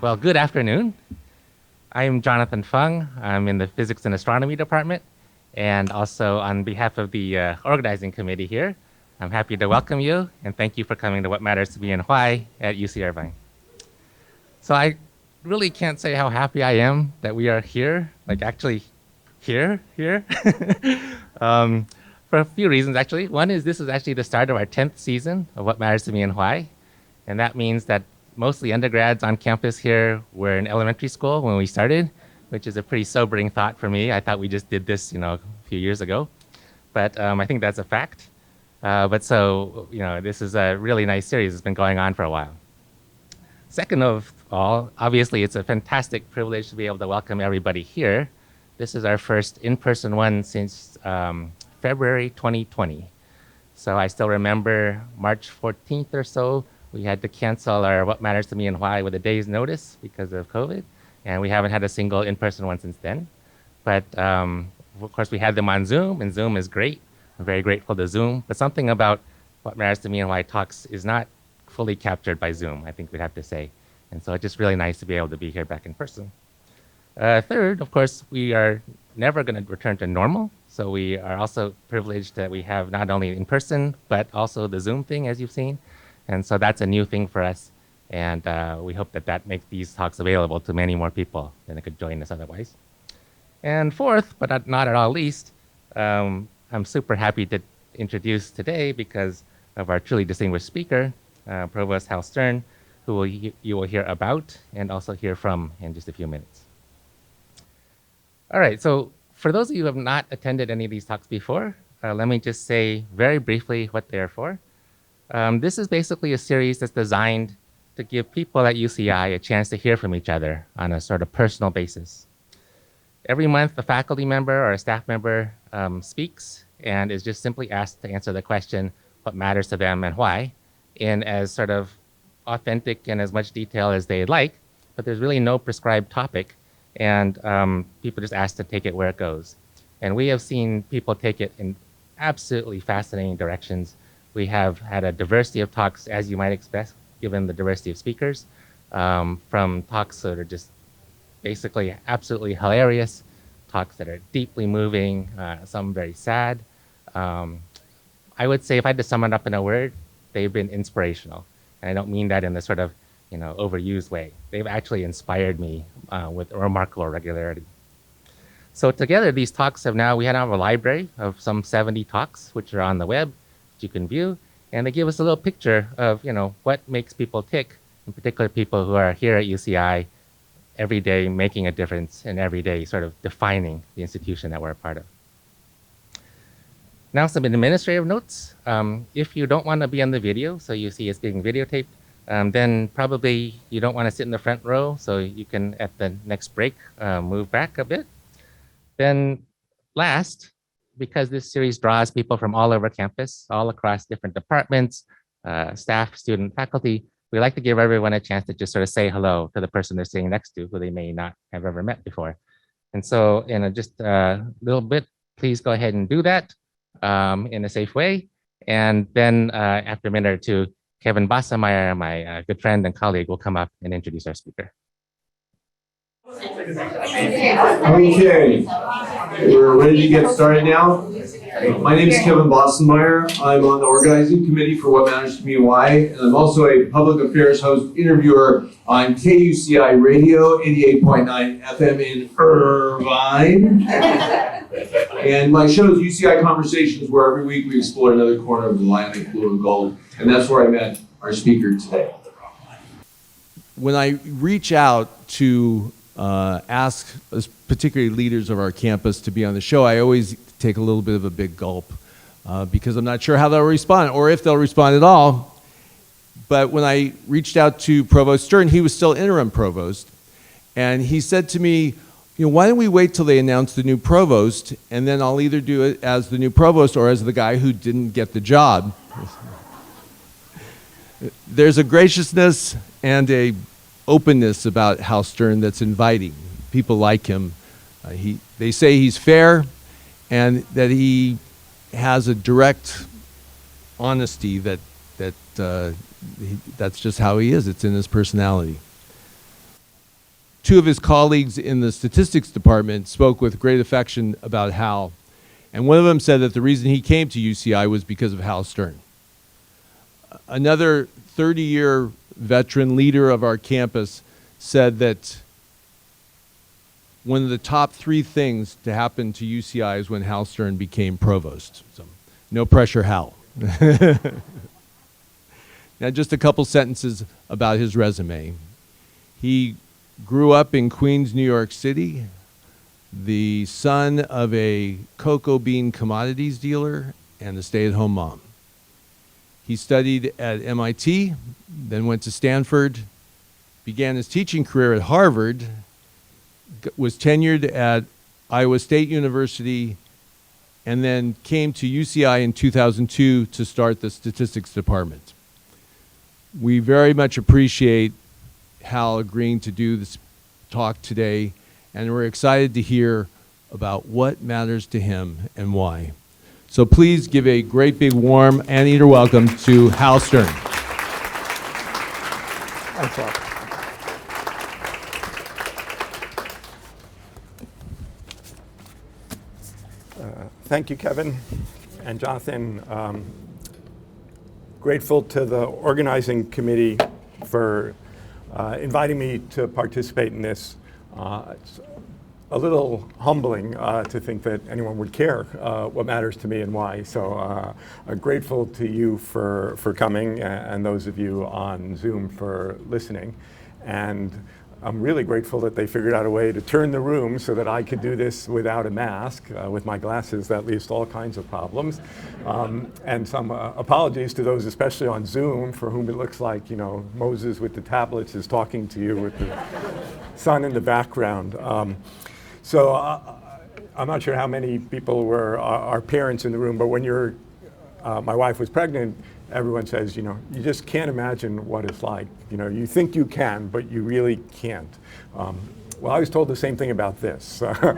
Well, good afternoon. I'm Jonathan Fung. I'm in the Physics and Astronomy department. And also on behalf of the organizing committee here, I'm happy to welcome you and thank you for coming to What Matters to Me and Why at UC Irvine. So I really can't say how happy I am that we are here, like actually here. For a few reasons, actually. One is this is actually the start of our 10th season of What Matters to Me and Why. And that means that mostly undergrads on campus here were in elementary school when we started, which is a pretty sobering thought for me. I thought we just did this, a few years ago. But I think that's a fact. This is a really nice series. It's been going on for a while. Second of all, obviously, it's a fantastic privilege to be able to welcome everybody here. This is our first in-person one since February 2020. So I still remember March 14th or so, we had to cancel our What Matters to Me and Why with a day's notice because of COVID. And we haven't had a single in-person one since then. But of course, we had them on Zoom, and Zoom is great. I'm very grateful to Zoom. But something about What Matters to Me and Why talks is not fully captured by Zoom, I think we'd have to say. And so it's just really nice to be able to be here back in person. Third, of course, we are never going to return to normal. So we are also privileged that we have not only in person, but also the Zoom thing, as you've seen. And so that's a new thing for us. And we hope that that makes these talks available to many more people than could join us otherwise. And fourth, but not at all least, I'm super happy to introduce today, because of our truly distinguished speaker, Provost Hal Stern, who you will hear about and also hear from in just a few minutes. All right, so for those of you who have not attended any of these talks before, let me just say very briefly what they're for. This is basically a series that's designed to give people at UCI a chance to hear from each other on a sort of personal basis. Every month, a faculty member or a staff member speaks and is just simply asked to answer the question, what matters to them and why, in as sort of authentic and as much detail as they'd like, but there's really no prescribed topic, and people just asked to take it where it goes. And we have seen people take it in absolutely fascinating directions. We have had a diversity of talks, as you might expect, given the diversity of speakers, from talks that are just basically absolutely hilarious, talks that are deeply moving, some very sad. I would say if I had to sum it up in a word, they've been inspirational. And I don't mean that in the sort of overused way. They've actually inspired me with remarkable regularity. So together, these talks we have a library of some 70 talks, which are on the web, you can view, and they give us a little picture of what makes people tick, in particular people who are here at UCI every day making a difference and every day sort of defining the institution that we're a part of. Now some administrative notes. If you don't want to be on the video, so you see it's being videotaped, then probably you don't want to sit in the front row, so you can at the next break move back a bit. Then last, because this series draws people from all over campus, all across different departments, staff, student, faculty, we like to give everyone a chance to just sort of say hello to the person they're sitting next to, who they may not have ever met before. And so in just a little bit, please go ahead and do that in a safe way. And then after a minute or two, Kevin Bassemeyer, my good friend and colleague, will come up and introduce our speaker. Okay, we're ready to get started now. My name is Kevin Bossenmeyer. I'm on the organizing committee for What Matters to Me and Why, and I'm also a public affairs host interviewer on KUCI Radio 88.9 FM in Irvine. And my show is UCI Conversations, where every week we explore another corner of the Atlantic blue and gold, and that's where I met our speaker today. When I reach out to ask particularly leaders of our campus to be on the show, I always take a little bit of a big gulp because I'm not sure how they'll respond or if they'll respond at all. But when I reached out to Provost Stern, he was still interim provost, and he said to me, why don't we wait till they announce the new provost, and then I'll either do it as the new provost or as the guy who didn't get the job. There's a graciousness and a openness about Hal Stern that's inviting. People like him. They say he's fair and that he has a direct honesty that's just how he is. It's in his personality. two of his colleagues in the statistics department spoke with great affection about Hal. And one of them said that the reason he came to UCI was because of Hal Stern. Another 30-year veteran leader of our campus said that one of the top 3 things to happen to UCI is when Hal Stern became provost. So, no pressure, Hal. Now, just a couple sentences about his resume. He grew up in Queens, New York City, the son of a cocoa bean commodities dealer and a stay-at-home mom. He studied at MIT, then went to Stanford, began his teaching career at Harvard, was tenured at Iowa State University, and then came to UCI in 2002 to start the statistics department. We very much appreciate Hal agreeing to do this talk today, and we're excited to hear about what matters to him and why. So please give a great big warm anteater welcome to Hal Stern. Thanks, Rob. Thank you, Kevin and Jonathan. Grateful to the organizing committee for inviting me to participate in this. It's a little humbling to think that anyone would care what matters to me and why. So grateful to you for coming, and those of you on Zoom for listening. And I'm really grateful that they figured out a way to turn the room so that I could do this without a mask. With my glasses, that leads to all kinds of problems. And some apologies to those, especially on Zoom, for whom it looks like, you know, Moses with the tablets is talking to you with the sun in the background. So I'm not sure how many people were our parents in the room, but when my wife was pregnant, everyone says, you know, you just can't imagine what it's like. You know, you think you can, but you really can't. Well, I was told the same thing about this. Not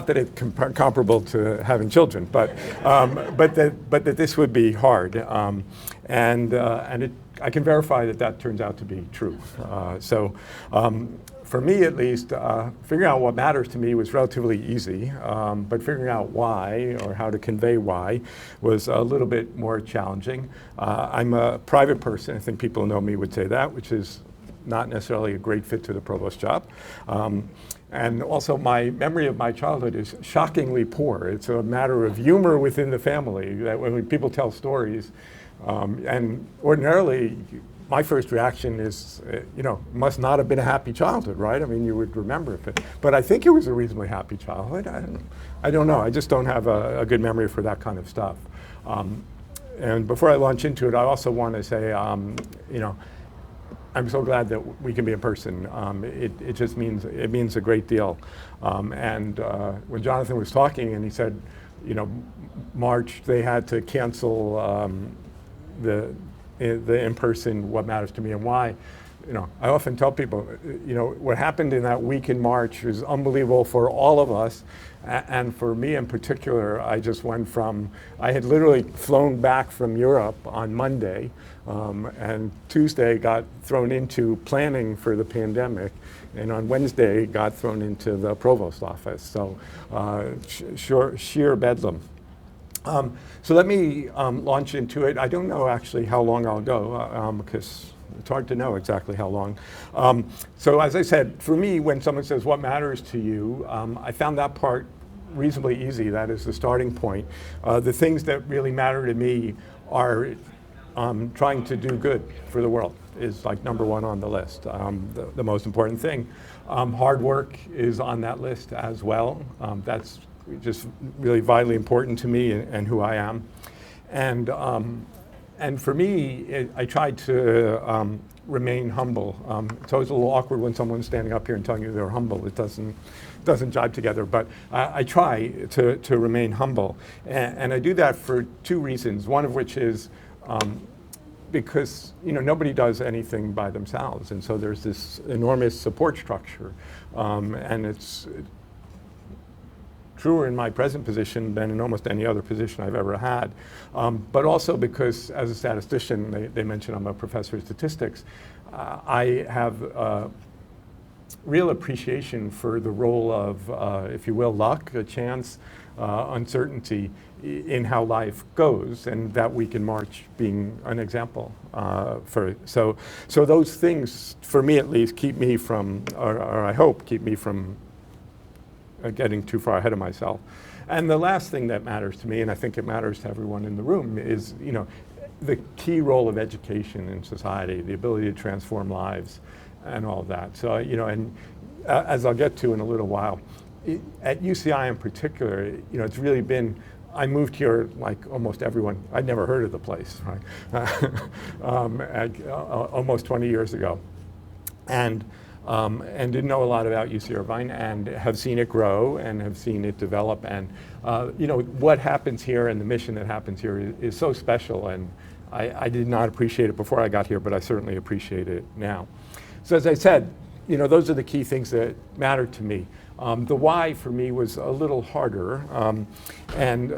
that it's comparable to having children, but that this would be hard. I can verify that turns out to be true. For me, at least, figuring out what matters to me was relatively easy, but figuring out why, or how to convey why, was a little bit more challenging. I'm a private person. I think people who know me would say that, which is not necessarily a great fit to the provost job. And also, my memory of my childhood is shockingly poor. It's a matter of humor within the family, that when people tell stories, and ordinarily, my first reaction is, you know, must not have been a happy childhood, right? I mean, you would remember it. But I think it was a reasonably happy childhood. I don't know. I just don't have a good memory for that kind of stuff. And before I launch into it, I also want to say, you know, I'm so glad that we can be in person. It just means a great deal. When Jonathan was talking and he said, you know, March they had to cancel the in-person What Matters to Me and Why. You know, I often tell people, you know, what happened in that week in March was unbelievable for all of us, and for me in particular. I just went from, I had literally flown back from Europe on Monday, and Tuesday got thrown into planning for the pandemic, and on Wednesday got thrown into the provost office. So sheer bedlam. So let me launch into it. I don't know actually how long I'll go, because it's hard to know exactly how long. So as I said, for me, when someone says, what matters to you, I found that part reasonably easy. That is the starting point. The things that really matter to me are trying to do good for the world is like number one on the list, the most important thing. Hard work is on that list as well. That's just really vitally important to me and who I am. And for me, I try to remain humble. It's always a little awkward when someone's standing up here and telling you they're humble. It doesn't jive together, but I try to remain humble. And I do that for two reasons, one of which is because, you know, nobody does anything by themselves. And so there's this enormous support structure. And it's truer in my present position than in almost any other position I've ever had. But also because as a statistician, they mentioned I'm a professor of statistics, I have real appreciation for the role of, if you will, luck, a chance, uncertainty in how life goes, and that week in March being an example for it. So those things, for me at least, keep me from, or I hope keep me from getting too far ahead of myself. And the last thing that matters to me, and I think it matters to everyone in the room, is the key role of education in society, the ability to transform lives, and all of that. So and as I'll get to in a little while, at UCI in particular, it's really been. I moved here like almost everyone. I'd never heard of the place, right? Almost 20 years ago, and didn't know a lot about UC Irvine, and have seen it grow and have seen it develop. And what happens here and the mission that happens here is so special. And I did not appreciate it before I got here, but I certainly appreciate it now. So as I said, those are the key things that matter to me. The why for me was a little harder, and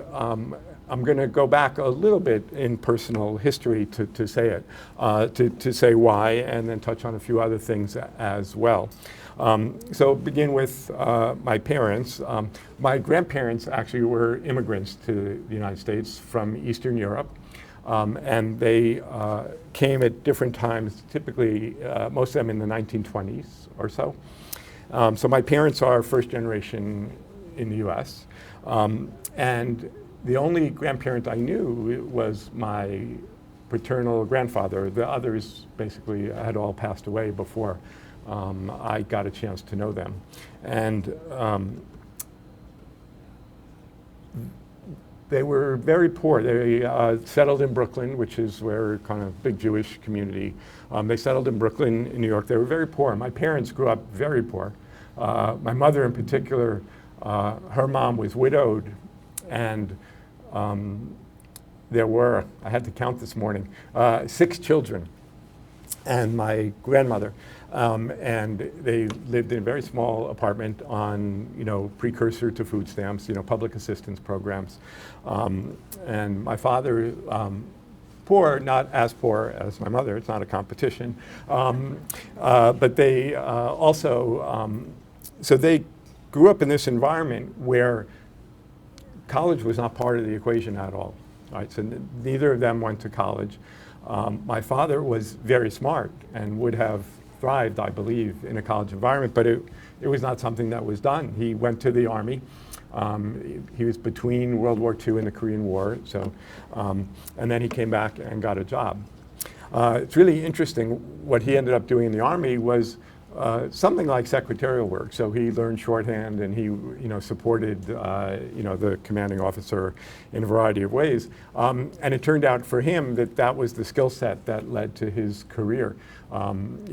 I'm going to go back a little bit in personal history to say it, to say why, and then touch on a few other things as well. So begin with my parents. My grandparents actually were immigrants to the United States from Eastern Europe. And they came at different times, typically most of them in the 1920s or so. So my parents are first generation in the US. And the only grandparent I knew was my paternal grandfather. The others basically had all passed away before I got a chance to know them. And they were very poor. They settled in Brooklyn, which is where kind of big Jewish community. They settled in Brooklyn, in New York. They were very poor. My parents grew up very poor. My mother in particular, her mom was widowed, and there were, I had to count this morning, 6 children, and my grandmother. And they lived in a very small apartment on, precursor to food stamps, public assistance programs. And my father, poor, not as poor as my mother, it's not a competition. But they also, so they grew up in this environment where college was not part of the equation at all. Right? So neither of them went to college. My father was very smart and would have thrived, I believe, in a college environment, but it was not something that was done. He went to the Army. He was between World War II and the Korean War, so, and then he came back and got a job. It's really interesting. What he ended up doing in the Army was something like secretarial work. So he learned shorthand, and he, supported, the commanding officer in a variety of ways. And it turned out for him that was the skill set that led to his career.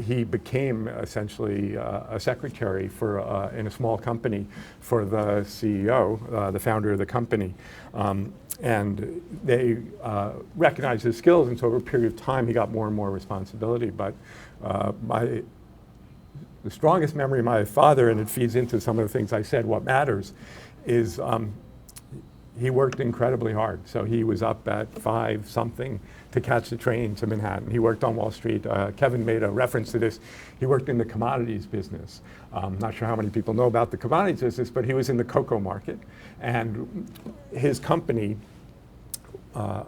He became essentially a secretary for in a small company for the CEO, the founder of the company. And they recognized his skills, and so over a period of time, he got more and more responsibility. But the strongest memory of my father, and it feeds into some of the things I said, what matters, is he worked incredibly hard. So he was up at 5-something to catch the train to Manhattan. He worked on Wall Street. Kevin made a reference to this. He worked in the commodities business. Not sure how many people know about the commodities business, but he was in the cocoa market. And his company,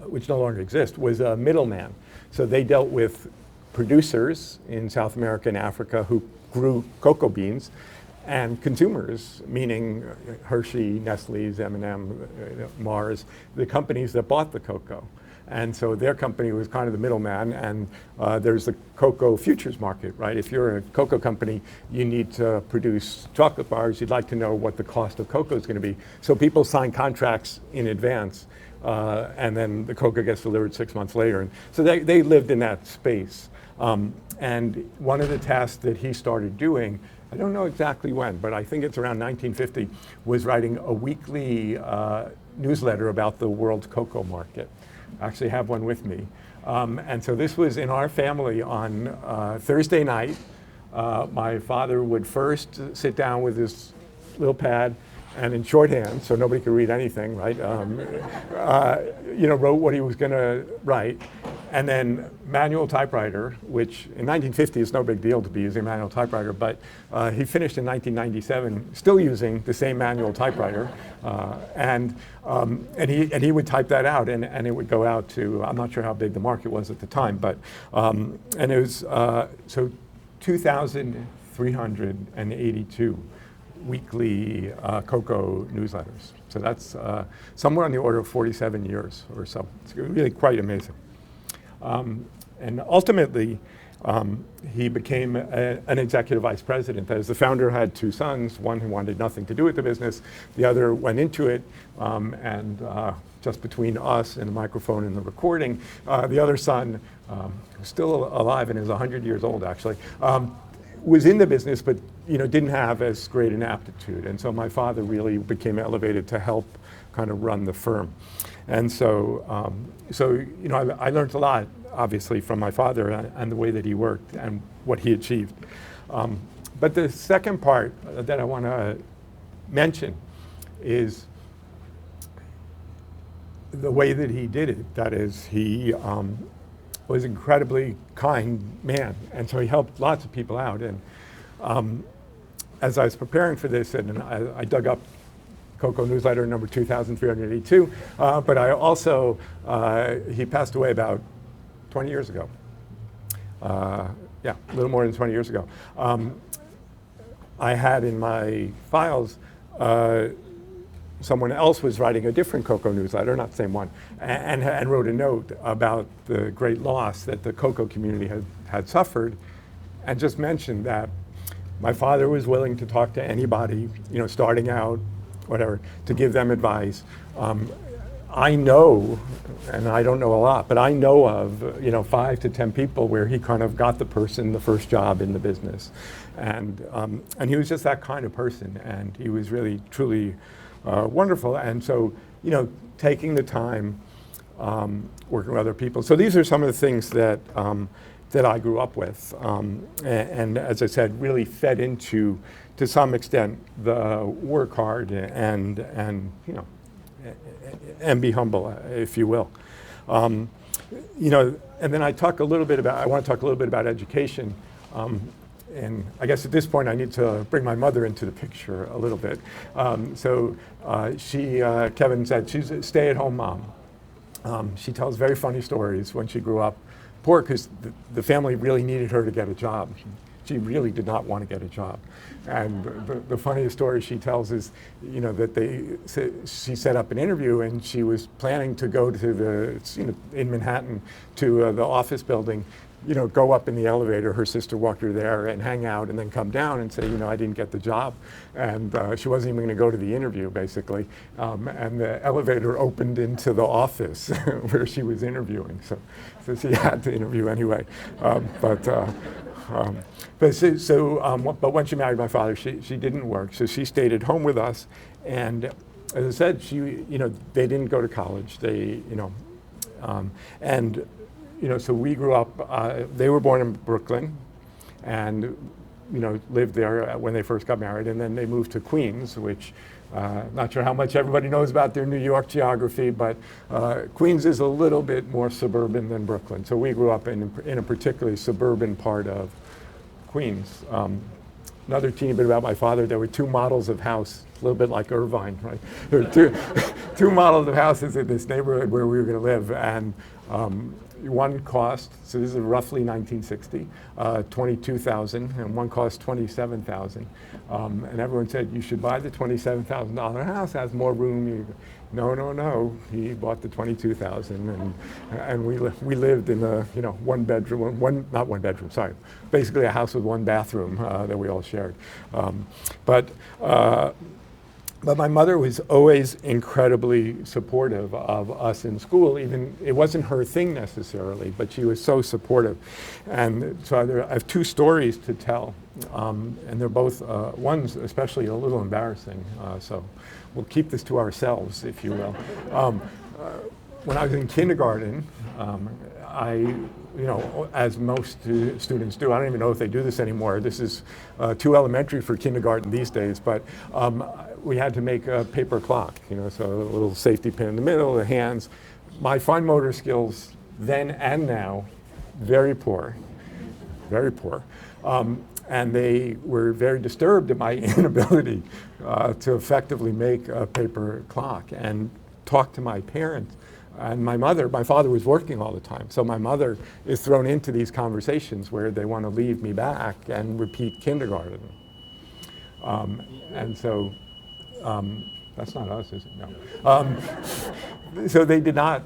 which no longer exists, was a middleman. So they dealt with producers in South America and Africa who grew cocoa beans, and consumers, meaning Hershey, Nestle's, M&M, Mars, the companies that bought the cocoa. And so their company was kind of the middleman, and there's the cocoa futures market, right? If you're a cocoa company, you need to produce chocolate bars, you'd like to know what the cost of cocoa is going to be. So people sign contracts in advance, and then the cocoa gets delivered 6 months later. And so they lived in that space. And one of the tasks that he started doing, I don't know exactly when, but I think it's around 1950, was writing a weekly newsletter about the world cocoa market. I actually have one with me. And so this was in our family on Thursday night. My father would first sit down with his little pad and in shorthand, so nobody could read anything, right? Wrote what he was going to write. And then manual typewriter, which in 1950 is no big deal to be using a manual typewriter, but he finished in 1997 still using the same manual typewriter. And he would type that out, and it would go out to, I'm not sure how big the market was at the time, but, and it was, so 2,382 weekly Cocoa newsletters. So that's somewhere on the order of 47 years or so. It's really quite amazing. And ultimately, he became an executive vice president. As the founder had two sons, one who wanted nothing to do with the business, the other went into it, and just between us and the microphone and the recording, the other son, who's still alive and is 100 years old actually, was in the business, but didn't have as great an aptitude. And so my father really became elevated to help kind of run the firm. And so, I learned a lot, obviously, from my father and the way that he worked and what he achieved. But the second part that I want to mention is the way that he did it. That is, he was an incredibly kind man, and so he helped lots of people out. And as I was preparing for this, and I dug up Cocoa newsletter number 2,382, but I also, he passed away about 20 years ago. Yeah, a little more than 20 years ago. I had in my files, someone else was writing a different Cocoa newsletter, not the same one, and wrote a note about the great loss that the Cocoa community had suffered, and just mentioned that my father was willing to talk to anybody, starting out, whatever, to give them advice. I know, and I don't know a lot, but I know of 5 to 10 people where he kind of got the person the first job in the business, and he was just that kind of person, and he was really truly wonderful. And so taking the time, working with other people. So these are some of the things that that I grew up with, and as I said, really fed into, to some extent, the work hard and be humble, if you will. And then I want to talk a little bit about education. And I guess at this point I need to bring my mother into the picture a little bit. She, Kevin said, she's a stay-at-home mom. She tells very funny stories when she grew up. Poor, because the family really needed her to get a job. She really did not want to get a job. And the funniest story she tells is, that she set up an interview, and she was planning to go to in Manhattan to the office building, go up in the elevator. Her sister walked her there and hang out, and then come down and say, I didn't get the job. And she wasn't even going to go to the interview, basically. And the elevator opened into the office where she was interviewing. So she had to interview anyway. But when she married my father, she didn't work, so she stayed at home with us. And as I said, they didn't go to college. So we grew up. They were born in Brooklyn, and lived there when they first got married, and then they moved to Queens, which. Not sure how much everybody knows about their New York geography, but Queens is a little bit more suburban than Brooklyn. So we grew up in a particularly suburban part of Queens. Another teeny bit about my father, there were 2 models of house, a little bit like Irvine, right? There were two models of houses in this neighborhood where we were going to live, and one cost, so this is roughly 1960, $22,000, and one cost $27,000. And everyone said, you should buy the $27,000 house, has more room. No. He bought the $22,000, and we lived in a not one bedroom, sorry, basically a house with 1 bathroom that we all shared. But my mother was always incredibly supportive of us in school. Even it wasn't her thing necessarily, but she was so supportive. And so I have 2 stories to tell, and they're both, one's especially a little embarrassing, so we'll keep this to ourselves, if you will. When I was in kindergarten, as most students do, I don't even know if they do this anymore. This is too elementary for kindergarten these days, but we had to make a paper clock, so a little safety pin in the middle, the hands. My fine motor skills then and now, very poor, very poor. And they were very disturbed at my inability to effectively make a paper clock and talk to my parents. And my father was working all the time, so my mother is thrown into these conversations where they want to leave me back and repeat kindergarten. And so, that's not us, is it? No. So they did not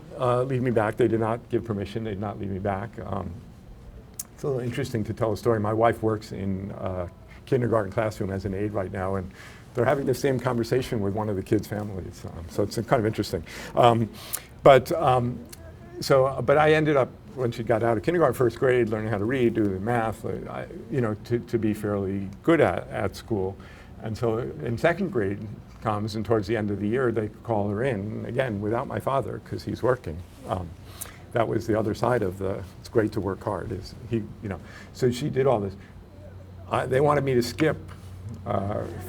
leave me back. They did not give permission. They did not leave me back. It's a little interesting to tell a story. My wife works in a kindergarten classroom as an aide right now, and they're having the same conversation with one of the kids' families. So it's kind of interesting. But I ended up, when she got out of kindergarten, first grade, learning how to read, do the math, to be fairly good at school. And so in second grade comes, and towards the end of the year, they call her in, again, without my father, because he's working. That was the other side of it's great to work hard, is so she did all this. They wanted me to skip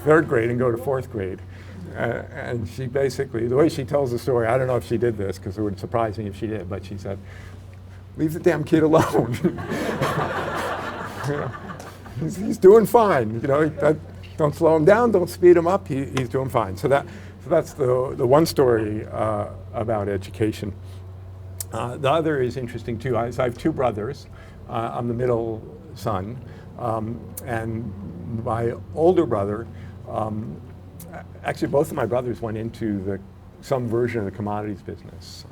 third grade and go to fourth grade. And she basically, the way she tells the story, I don't know if she did this, because it would surprise me if she did, but she said, leave the damn kid alone. He's doing fine. Don't slow him down, don't speed him up, he's doing fine. So that's the one story about education. The other is interesting too. So I have two brothers. I'm the middle son. And my older brother, actually both of my brothers went into some version of the commodities business.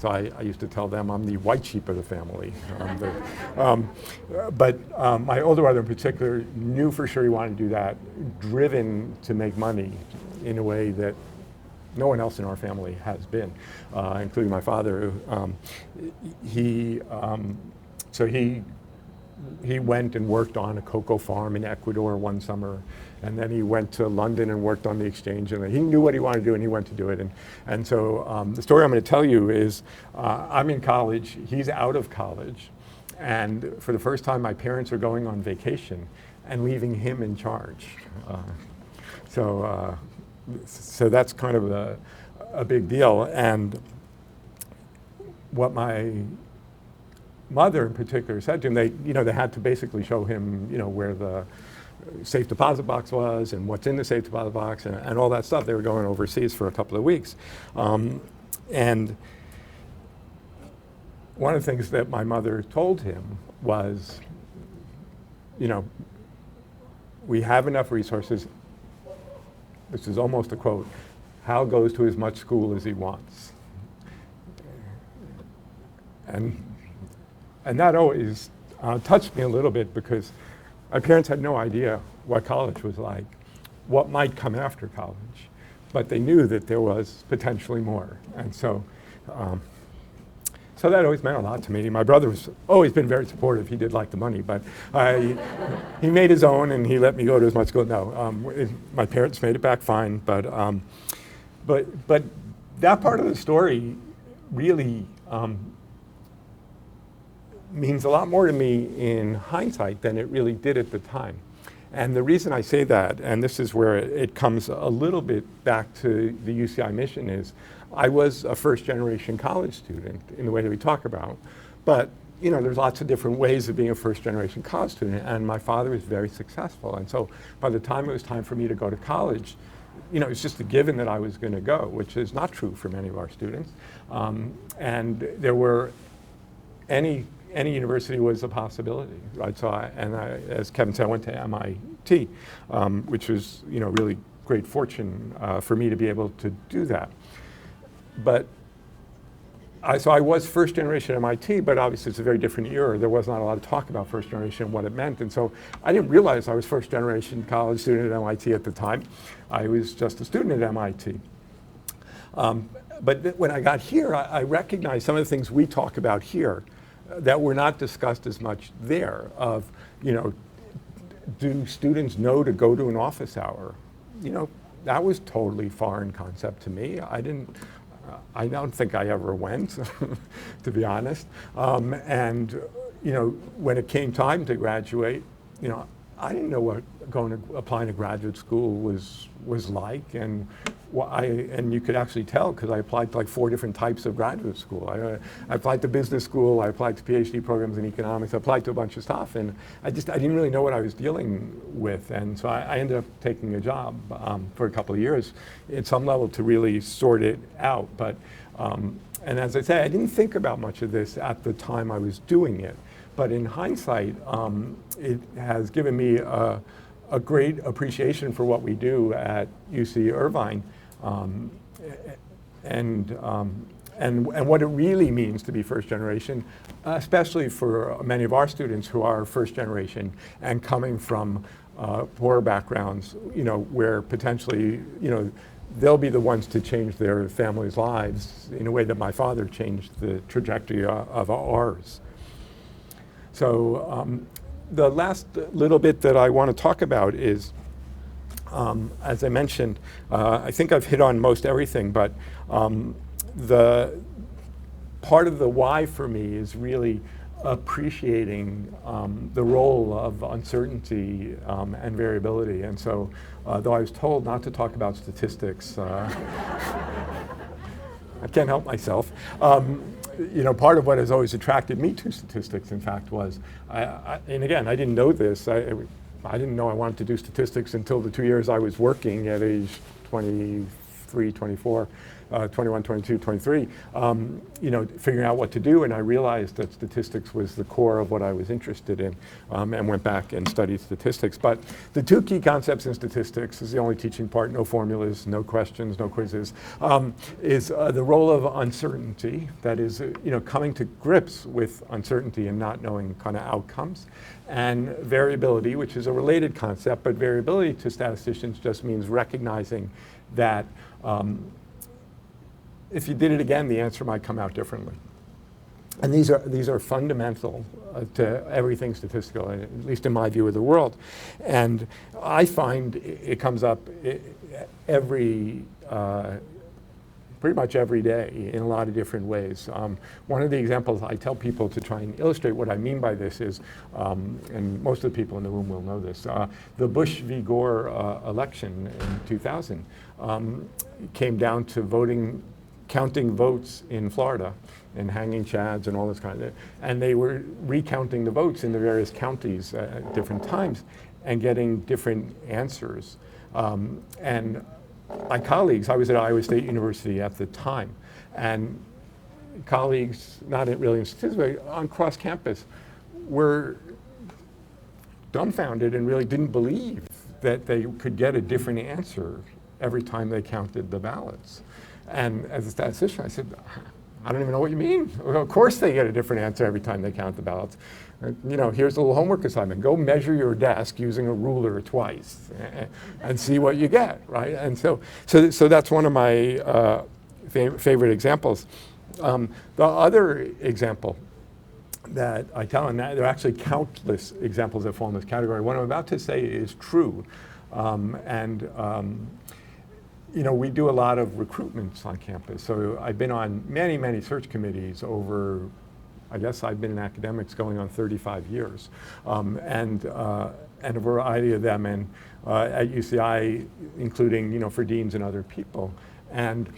So I used to tell them I'm the white sheep of the family. But my older brother in particular knew for sure he wanted to do that, driven to make money in a way that no one else in our family has been, including my father. He went and worked on a cocoa farm in Ecuador one summer, and then he went to London and worked on the exchange, and he knew what he wanted to do, and he went to do it. And so the story I'm going to tell you is I'm in college, he's out of college, and for the first time my parents are going on vacation and leaving him in charge. So that's kind of a big deal. And what my mother in particular said to him, they had to basically show him, where the safe deposit box was and what's in the safe deposit box and all that stuff. They were going overseas for a couple of weeks. And one of the things that my mother told him was, we have enough resources. This is almost a quote, Hal goes to as much school as he wants. And that always touched me a little bit, because my parents had no idea what college was like, what might come after college, but they knew that there was potentially more. And so that always meant a lot to me. My brother was always been very supportive. He did like the money, but he made his own, and he let me go to as much school. No, my parents made it back fine, but that part of the story really means a lot more to me in hindsight than it really did at the time. And the reason I say that, and this is where it comes a little bit back to the UCI mission, is I was a first-generation college student in the way that we talk about. But there's lots of different ways of being a first-generation college student, and my father was very successful. And so by the time it was time for me to go to college, it's just a given that I was going to go, which is not true for many of our students. And there were any university was a possibility, right? So as Kevin said, I went to MIT, which was, really great fortune for me to be able to do that. But I was first generation MIT, but obviously it's a very different era. There was not a lot of talk about first generation and what it meant. And so I didn't realize I was first generation college student at MIT at the time. I was just a student at MIT. But when I got here, I recognized some of the things we talk about here that were not discussed as much there, of, do students know to go to an office hour? That was totally foreign concept to me. I don't think I ever went, to be honest. And when it came time to graduate, I didn't know what applying to graduate school was like, and and you could actually tell because I applied to like 4 different types of graduate school. I applied to business school, I applied to PhD programs in economics, I applied to a bunch of stuff, and I didn't really know what I was dealing with, and so I ended up taking a job for a couple of years at some level to really sort it out. But and as I say, I didn't think about much of this at the time I was doing it. But in hindsight, it has given me a great appreciation for what we do at UC Irvine, and what it really means to be first generation, especially for many of our students who are first generation and coming from poorer backgrounds, where potentially, they'll be the ones to change their families' lives in a way that my father changed the trajectory of ours. So the last little bit that I want to talk about is, as I mentioned, I think I've hit on most everything, but the part of the why for me is really appreciating the role of uncertainty and variability. And so, though I was told not to talk about statistics, I can't help myself. Part of what has always attracted me to statistics, in fact, was, and again, I didn't know this. I didn't know I wanted to do statistics until the 2 years I was working at age 23, 24, 21, 22, 23, figuring out what to do. And I realized that statistics was the core of what I was interested in, and went back and studied statistics. But the 2 key concepts in statistics is the only teaching part, no formulas, no questions, no quizzes, is the role of uncertainty, that is, coming to grips with uncertainty and not knowing kind of outcomes, and variability, which is a related concept, but variability to statisticians just means recognizing that if you did it again, the answer might come out differently. And these are fundamental to everything statistical, at least in my view of the world. And I find it comes up pretty much every day in a lot of different ways. One of the examples I tell people to try and illustrate what I mean by this is, and most of the people in the room will know this, the Bush v. Gore election in 2000 came down to counting votes in Florida and hanging chads and all this kind of thing. And they were recounting the votes in the various counties at different times and getting different answers. And my colleagues, I was at Iowa State University at the time, and colleagues, not really in statistics, but on cross campus, were dumbfounded and really didn't believe that they could get a different answer every time they counted the ballots. And as a statistician, I said, I don't even know what you mean. Well, of course they get a different answer every time they count the ballots. Here's a little homework assignment. Go measure your desk using a ruler twice and see what you get, right? And so that's one of my favorite examples. The other example that I tell, and there are actually countless examples that fall in this category. What I'm about to say is true. We do a lot of recruitments on campus. So I've been on many, many search committees over, I guess I've been in academics going on 35 years, and a variety of them, and at UCI, including for deans and other people. And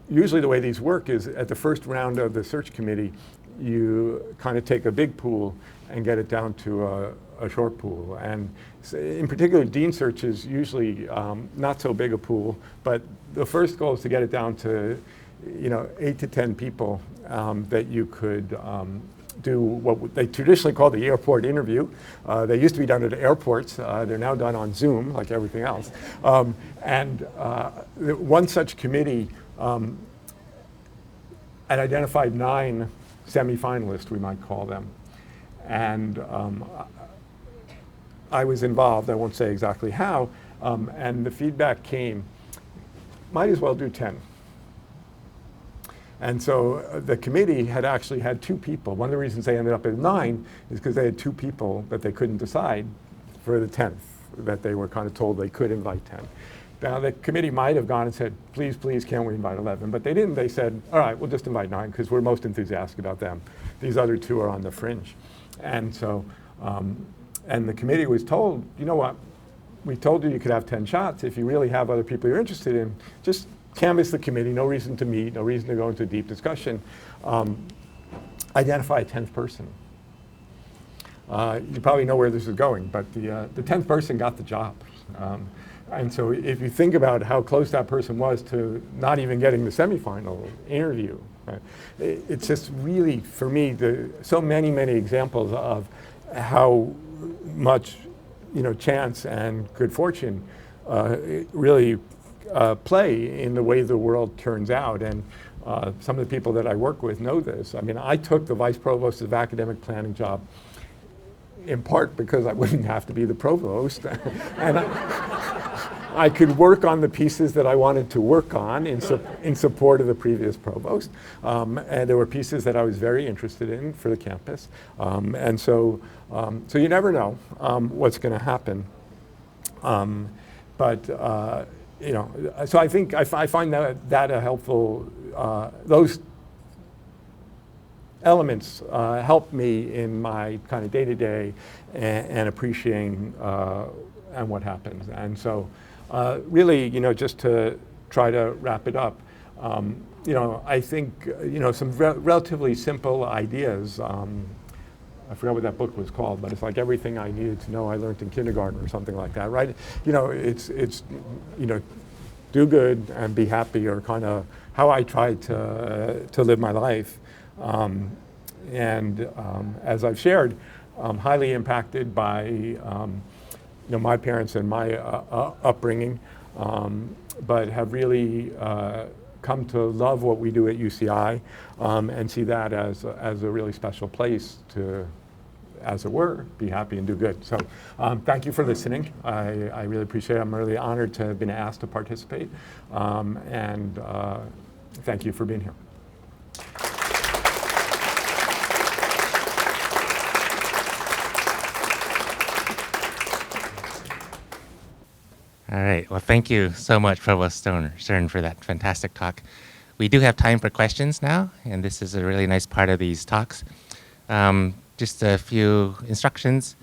usually the way these work is at the first round of the search committee, you kind of take a big pool and get it down to a short pool. And in particular, dean search is usually not so big a pool, but the first goal is to get it down to 8 to 10 people that you could do what they traditionally call the airport interview. They used to be done at airports. They're now done on Zoom, like everything else. One such committee had identified 9 semifinalists, we might call them. And I was involved, I won't say exactly how, and the feedback came, might as well do 10. And so the committee had actually had 2 people. One of the reasons they ended up at 9 is because they had 2 people that they couldn't decide for the 10th, that they were kind of told they could invite 10. Now the committee might have gone and said, please, please, can't we invite 11? But they didn't. They said, all right, we'll just invite 9 because we're most enthusiastic about them. These other 2 are on the fringe. And so And the committee was told, you know what, we told you you could have 10 shots. If you really have other people you're interested in, just canvass the committee, no reason to meet, no reason to go into a deep discussion. Identify a 10th person. You probably know where this is going, but the 10th person got the job. And so if you think about how close that person was to not even getting the semifinal interview, right, it's just really, for me, so many examples of how much chance and good fortune really play in the way the world turns out. And some of the people that I work with know this. I mean, I took the vice provost of academic planning job in part because I wouldn't have to be the provost. And I could work on the pieces that I wanted to work on in support of the previous provost. And there were pieces that I was very interested in for the campus. And so you never know what's going to happen. So I think I find that a helpful, those elements help me in my kind of day-to-day and appreciating and what happens. And so really, just to try to wrap it up, I think, some relatively simple ideas. I forgot what that book was called, but it's like everything I needed to know I learned in kindergarten or something like that, right? It's do good and be happy, or kind of how I try to live my life. As I've shared, I'm highly impacted by my parents and my upbringing, but have really come to love what we do at UCI and see that as a really special place to, as it were, be happy and do good. So thank you for listening. I really appreciate it. I'm really honored to have been asked to participate. And thank you for being here. All right. Well, thank you so much, Provost Stern, for that fantastic talk. We do have time for questions now, and this is a really nice part of these talks. Just a few instructions.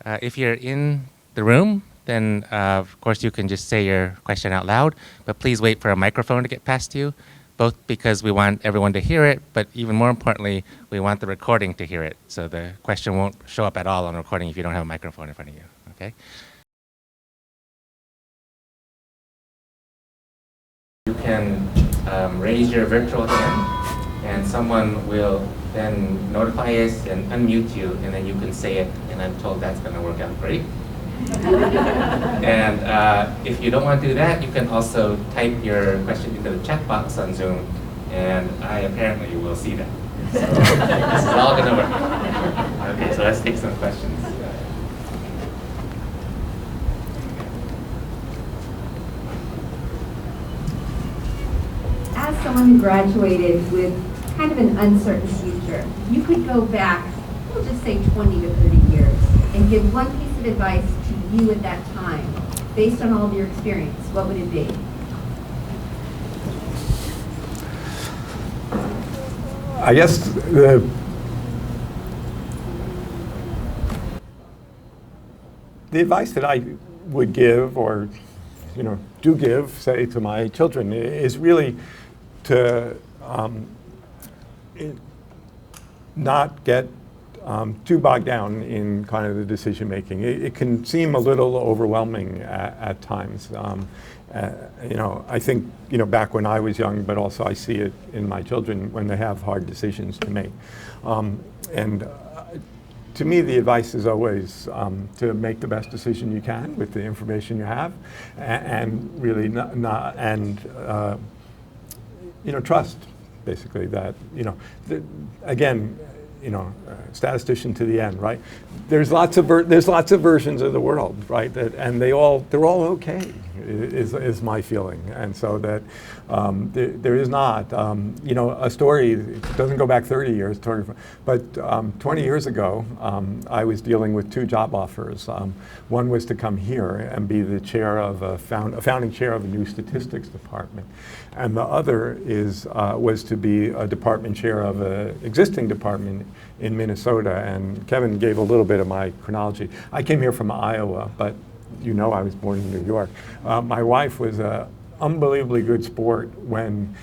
If you're in the room, then of course you can just say your question out loud, but please wait for a microphone to get past you, both because we want everyone to hear it, but even more importantly, we want the recording to hear it. So the question won't show up at all on recording if you don't have a microphone in front of you, okay? You can raise your virtual hand, and someone will then notify us and unmute you, and then you can say it, and I'm told that's going to work out great. And if you don't want to do that, you can also type your question into the chat box on Zoom, and I apparently will see that. So this is all going to work. Okay, so let's take some questions. As someone who graduated with kind of an uncertain future, you could go back, we'll just say 20 to 30 years, and give one piece of advice to you at that time, based on all of your experience, what would it be? I guess the advice that I would give, or do give, say, to my children, is really to not get too bogged down in kind of the decision making. It can seem a little overwhelming at times. I think back when I was young, but also I see it in my children when they have hard decisions to make. To me, the advice is always to make the best decision you can with the information you have, and really trust, basically, that statistician to the end, right? There's lots of versions of the world, right? And they're all okay, is my feeling. And so that there is not, a story, it doesn't go back 30 years, but 20 years ago, I was dealing with 2 job offers. One was to come here and be the chair of a founding chair of a new statistics department. And the other was to be a department chair of an existing department in Minnesota. And Kevin gave a little bit of my chronology. I came here from Iowa, but I was born in New York. My wife was an unbelievably good sport when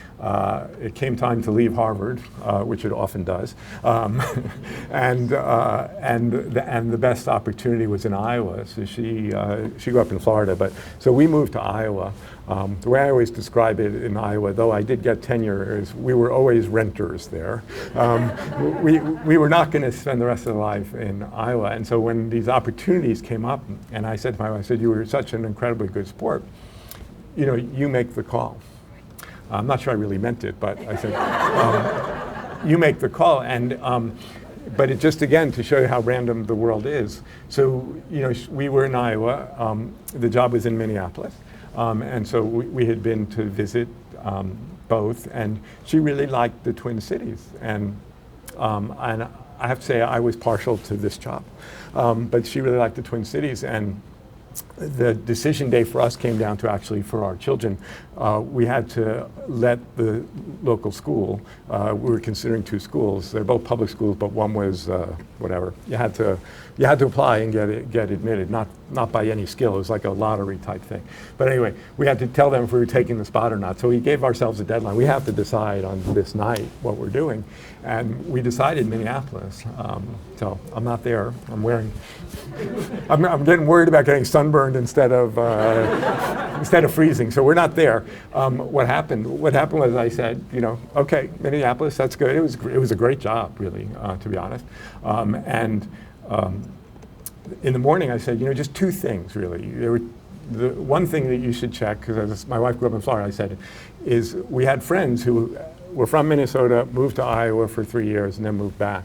it came time to leave Harvard, which it often does, and the best opportunity was in Iowa. So she grew up in Florida, so we moved to Iowa. The way I always describe it in Iowa, though I did get tenure, is we were always renters there. We were not going to spend the rest of our life in Iowa, and so when these opportunities came up, and I said to my wife, I said, "You were such an incredibly good sport. You make the call." I'm not sure I really meant it, but I said, "You make the call." And but it just, again, to show you how random the world is. So we were in Iowa. The job was in Minneapolis. And so we had been to visit both, and she really liked the Twin Cities. And I have to say I was partial to this job, but she really liked the Twin Cities. And the decision day for us came down to, actually, for our children, we had to let the local school, we were considering 2 schools. They're both public schools, but one was whatever. You had to apply and get admitted, not by any skill. It was like a lottery type thing. But anyway, we had to tell them if we were taking the spot or not. So we gave ourselves a deadline. We have to decide on this night what we're doing. And we decided Minneapolis. So I'm not there. I'm I'm getting worried about getting sunburned instead of freezing. So we're not there. What happened was, I said, okay, Minneapolis, that's good. It was a great job, really, to be honest. In the morning, I said, just 2 things, really. The one thing that you should check, because my wife grew up in Florida, I said, is we had friends who were from Minnesota, moved to Iowa for 3 years, and then moved back.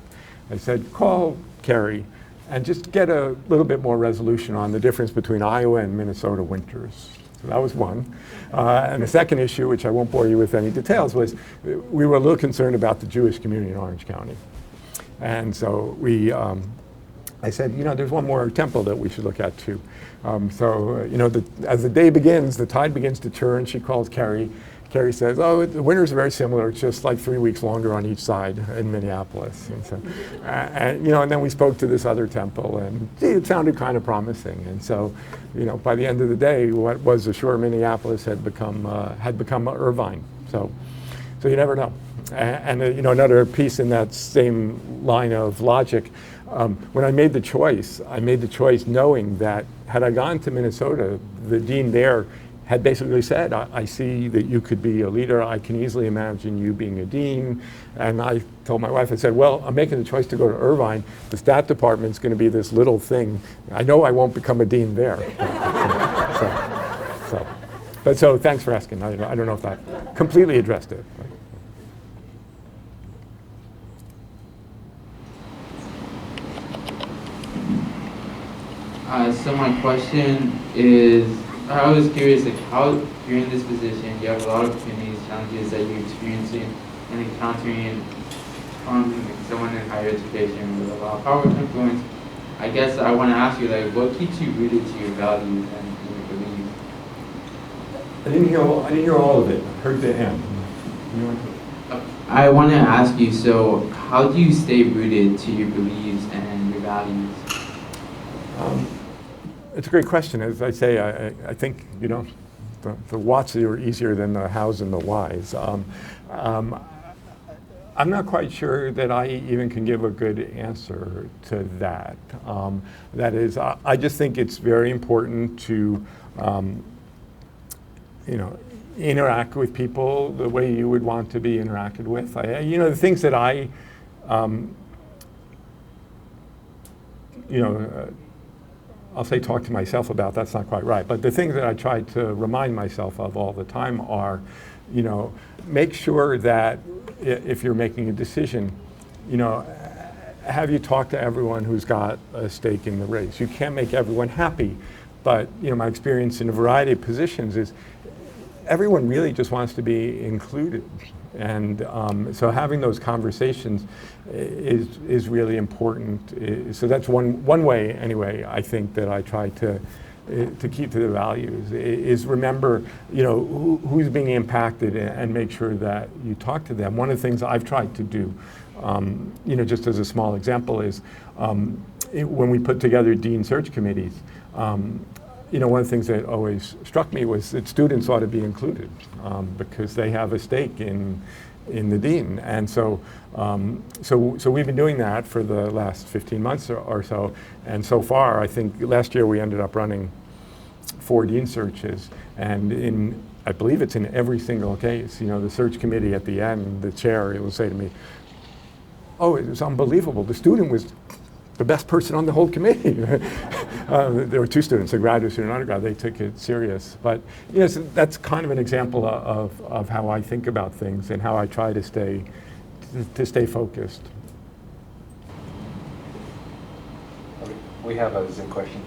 I said, call Carrie and just get a little bit more resolution on the difference between Iowa and Minnesota winters. So that was one. And the second issue, which I won't bore you with any details, was we were a little concerned about the Jewish community in Orange County. And so I said, there's one more temple that we should look at too. As the day begins, the tide begins to turn. She calls Carrie. Carrie says, "Oh, the winters are very similar. It's just like 3 weeks longer on each side in Minneapolis." And so, and then we spoke to this other temple, and it sounded kind of promising. And so, by the end of the day, what was ashore Minneapolis had become Irvine. So you never know. And another piece in that same line of logic. When I made the choice knowing that had I gone to Minnesota, the dean there had basically said, I see that you could be a leader. I can easily imagine you being a dean. And I told my wife, I said, well, I'm making the choice to go to Irvine. The stat department's going to be this little thing. I know I won't become a dean there. So thanks for asking. I don't know if that completely addressed it. So my question is, I was curious, how you're in this position, you have a lot of opportunities, challenges that you're experiencing and encountering from someone in higher education with a lot of power and influence. I guess I want to ask you, what keeps you rooted to your values and your beliefs? I didn't hear all of it. I heard the end. I want to ask you, so how do you stay rooted to your beliefs and your values? It's a great question. As I say, I think, the whats are easier than the hows and the whys. I'm not quite sure that I even can give a good answer to that. That is, I just think it's very important to, interact with people the way you would want to be interacted with. The things that I'll say talk to myself about, that's not quite right, but the things that I try to remind myself of all the time are, make sure that if you're making a decision, have you talked to everyone who's got a stake in the race? You can't make everyone happy, But my experience in a variety of positions is everyone really just wants to be included. And so having those conversations is really important. So that's one way, anyway, I think that I try to keep to the values, is remember, who's being impacted and make sure that you talk to them. One of the things I've tried to do, just as a small example, is when we put together dean search committees, one of the things that always struck me was that students ought to be included because they have a stake in the dean. And so we've been doing that for the last 15 months or so. And so far, I think last year we ended up running 4 dean searches. And I believe it's in every single case, the search committee at the end, the chair will say to me, "Oh, it was unbelievable. The student was the best person on the whole committee." There were 2 students, a graduate student and an undergrad. They took it serious. But so that's kind of an example of how I think about things and how I try to stay focused. We have a Zoom question.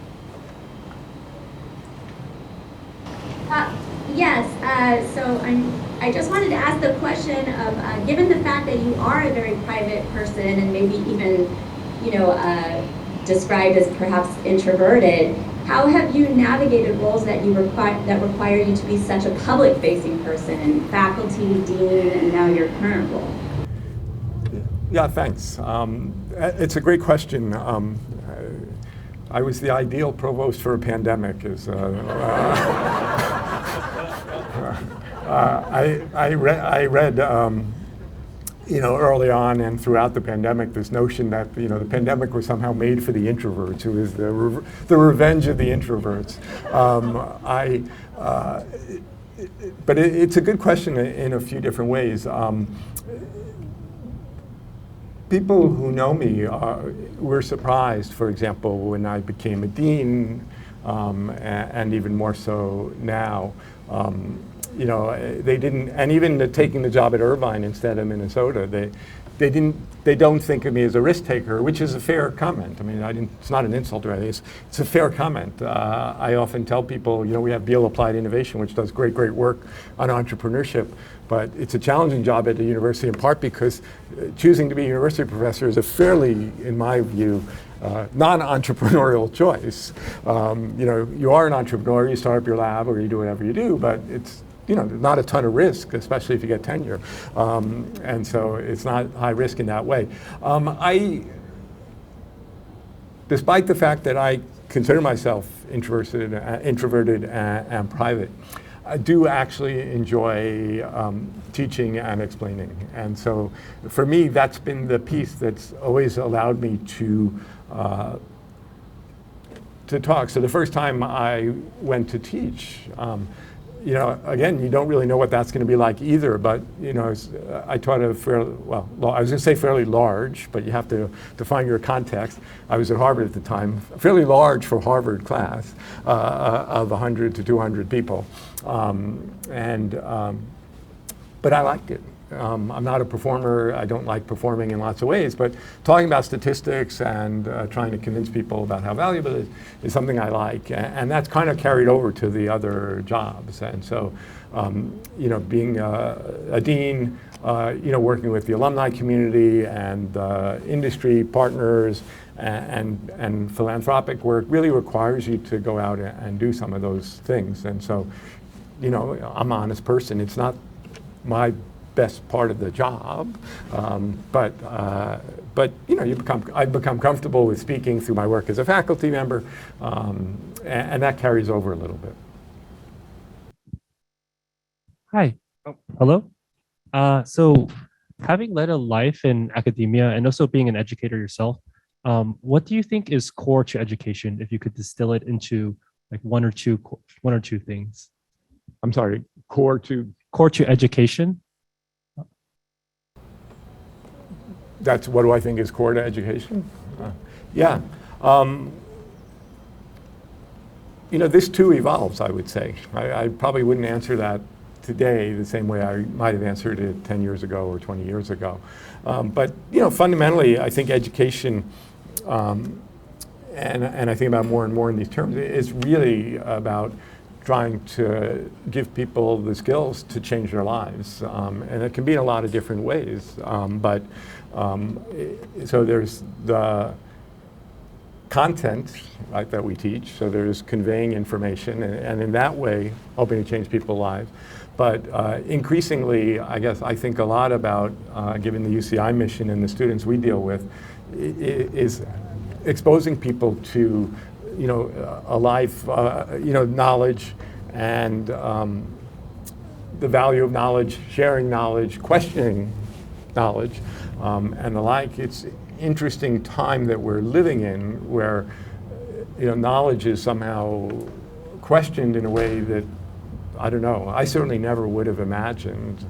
Yes, so I just wanted to ask the question of, given the fact that you are a very private person and maybe even, described as perhaps introverted, how have you navigated roles that require you to be such a public-facing person in faculty, dean, and now your current role? Yeah, thanks. It's a great question. I was the ideal provost for a pandemic. I read early on and throughout the pandemic, this notion that the pandemic was somehow made for the introverts, who is the revenge of the introverts. But it's a good question in a few different ways. People who know me were surprised, for example, when I became a dean, and even more so now. They didn't, and even taking the job at Irvine instead of Minnesota, they don't think of me as a risk taker, which is a fair comment. I mean, it's not an insult or anything. It's a fair comment. I often tell people, we have Beale Applied Innovation, which does great work on entrepreneurship, but it's a challenging job at the university in part because choosing to be a university professor is a fairly, in my view, non-entrepreneurial choice. You are an entrepreneur, you start up your lab or you do whatever you do, but it's not a ton of risk, especially if you get tenure. And so it's not high risk in that way. Despite the fact that I consider myself introverted and private, I do actually enjoy teaching and explaining. And so for me, that's been the piece that's always allowed me to talk. So the first time I went to teach, again, you don't really know what that's going to be like either, but, I taught a fairly, I was going to say fairly large, but you have to define your context. I was at Harvard at the time, fairly large for Harvard class of 100 to 200 people. But I liked it. I'm not a performer. I don't like performing in lots of ways, but talking about statistics and trying to convince people about how valuable it is something I like. And that's kind of carried over to the other jobs. And so, being a dean, working with the alumni community and industry partners and philanthropic work really requires you to go out and do some of those things. And so, I'm an honest person. It's not my best part of the job, but I've become comfortable with speaking through my work as a faculty member, and that carries over a little bit. Hi. Hello. So having led a life in academia and also being an educator yourself, what do you think is core to education if you could distill it into like one or two things? I'm sorry, core to education? That's what do I think is core to education? Yeah. This too evolves, I would say. I probably wouldn't answer that today the same way I might have answered it 10 years ago or 20 years ago. But fundamentally, I think education and I think about more and more in these terms, it's really about trying to give people the skills to change their lives. And it can be in a lot of different ways. So there's the content, right, that we teach. So there's conveying information, and in that way, hoping to change people's lives. But increasingly, I guess I think a lot about, given the UCI mission and the students we deal with, is exposing people to, a life, knowledge, and the value of knowledge, sharing knowledge, questioning knowledge, and the like. It's interesting time that we're living in where, knowledge is somehow questioned in a way that, I don't know, I certainly never would have imagined,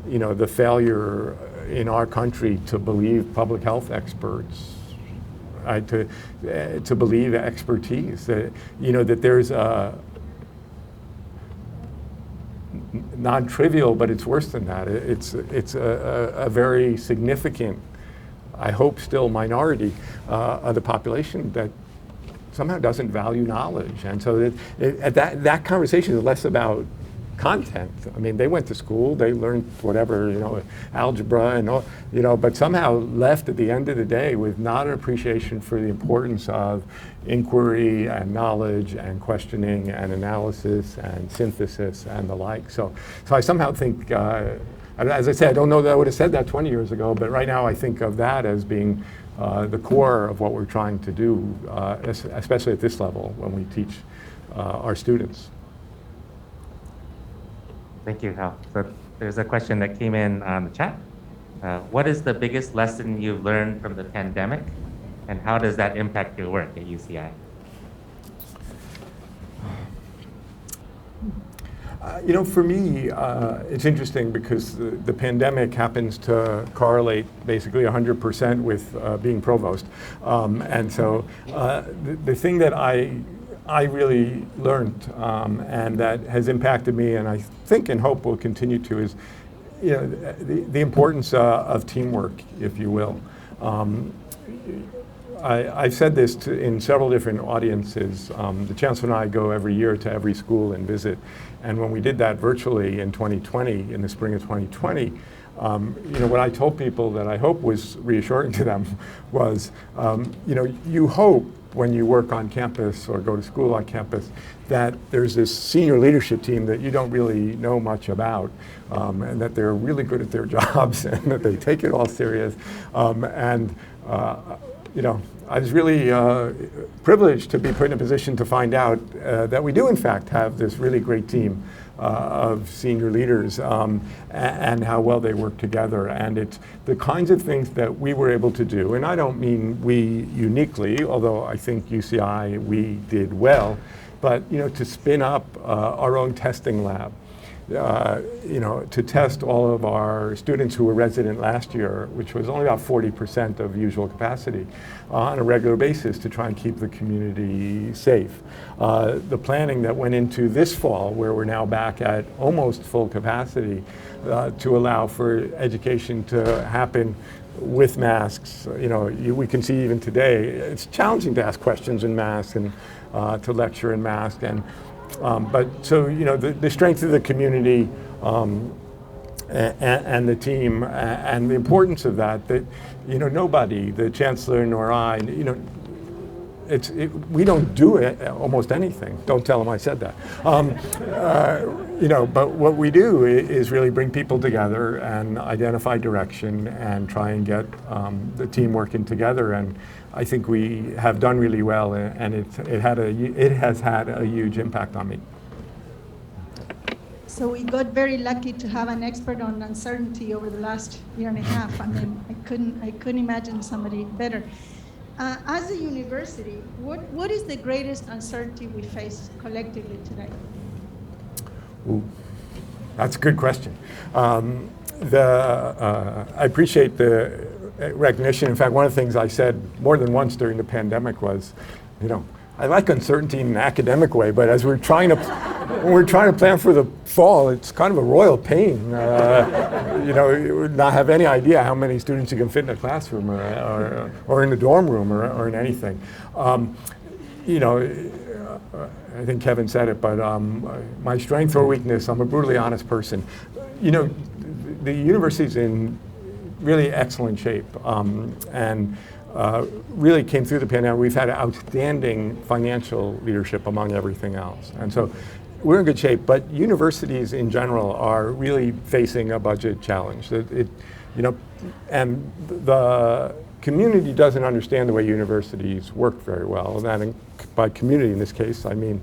the failure in our country to believe public health experts, right, to believe expertise, that, that there's a non-trivial, but it's worse than that. It's a very significant, I hope still minority of the population that somehow doesn't value knowledge. And so that conversation is less about content. I mean, they went to school, they learned whatever, algebra and all, but somehow left at the end of the day with not an appreciation for the importance of inquiry and knowledge and questioning and analysis and synthesis and the like. So I somehow think, as I said, I don't know that I would have said that 20 years ago, but right now I think of that as being the core of what we're trying to do, especially at this level when we teach our students. Thank you, Hal. So there's a question that came in on the chat. What is the biggest lesson you've learned from the pandemic, and how does that impact your work at UCI? For me, it's interesting because the pandemic happens to correlate basically 100% with being provost. And so the thing that I really learned and that has impacted me, and I think and hope will continue to, is the importance of teamwork, if you will. I've said this in several different audiences. The Chancellor and I go every year to every school and visit. And when we did that virtually in 2020, in the spring of 2020, what I told people that I hope was reassuring to them was, you hope when you work on campus or go to school on campus that there's this senior leadership team that you don't really know much about, and that they're really good at their jobs and that they take it all serious. I was really privileged to be put in a position to find out that we do in fact have this really great team of senior leaders and how well they work together. And it's the kinds of things that we were able to do, and I don't mean we uniquely, although I think UCI, we did well, but to spin up our own testing lab. To test all of our students who were resident last year, which was only about 40% of usual capacity, on a regular basis to try and keep the community safe. The planning that went into this fall, where we're now back at almost full capacity, to allow for education to happen with masks. We can see even today, it's challenging to ask questions in masks and to lecture in masks. The strength of the community and the team and the importance of that, nobody, the Chancellor nor I, we don't do almost anything. Don't tell them I said that. But what we do is really bring people together and identify direction and try and get the team working together. And I think we have done really well, and it has had a huge impact on me. So we got very lucky to have an expert on uncertainty over the last year and a half. I mean, I couldn't imagine somebody better. As a university, what is the greatest uncertainty we face collectively today? Ooh, that's a good question. I appreciate the recognition. In fact, one of the things I said more than once during the pandemic was, I like uncertainty in an academic way, but as when we're trying to plan for the fall, it's kind of a royal pain. You would not have any idea how many students you can fit in a classroom or in a dorm room or in anything. I think Kevin said it, but my strength or weakness, I'm a brutally honest person. The university's in really excellent shape, and really came through the pandemic. We've had outstanding financial leadership among everything else. And so we're in good shape, but universities in general are really facing a budget challenge. And the community doesn't understand the way universities work very well. And by community in this case, I mean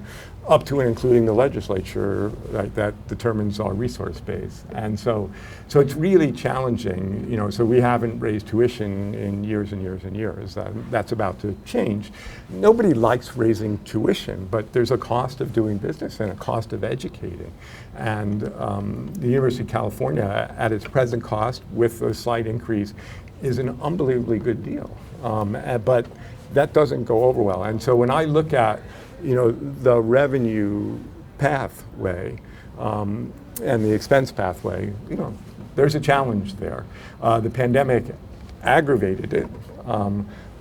up to and including the legislature, right, that determines our resource base. And so it's really challenging, so we haven't raised tuition in years and years and years. That's about to change. Nobody likes raising tuition, but there's a cost of doing business and a cost of educating. And the University of California, at its present cost, with a slight increase, is an unbelievably good deal. But that doesn't go over well. And so when I look at the revenue pathway and the expense pathway, there's a challenge there. The pandemic aggravated it,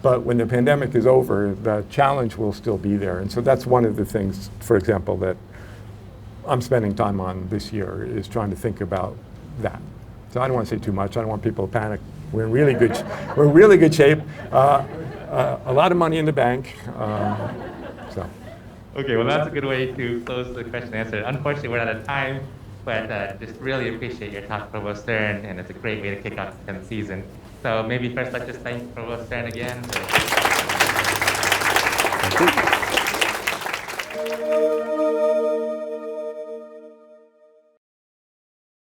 but when the pandemic is over, the challenge will still be there. And so that's one of the things, for example, that I'm spending time on this year, is trying to think about that. So I don't want to say too much. I don't want people to panic. We're in really good shape. A lot of money in the bank. Okay, well, that's a good way to close the question and answer. Unfortunately, we're out of time, but just really appreciate your talk, Provost Stern, and it's a great way to kick off the 10th season. So maybe first let's just thank Provost Stern again. Thank you.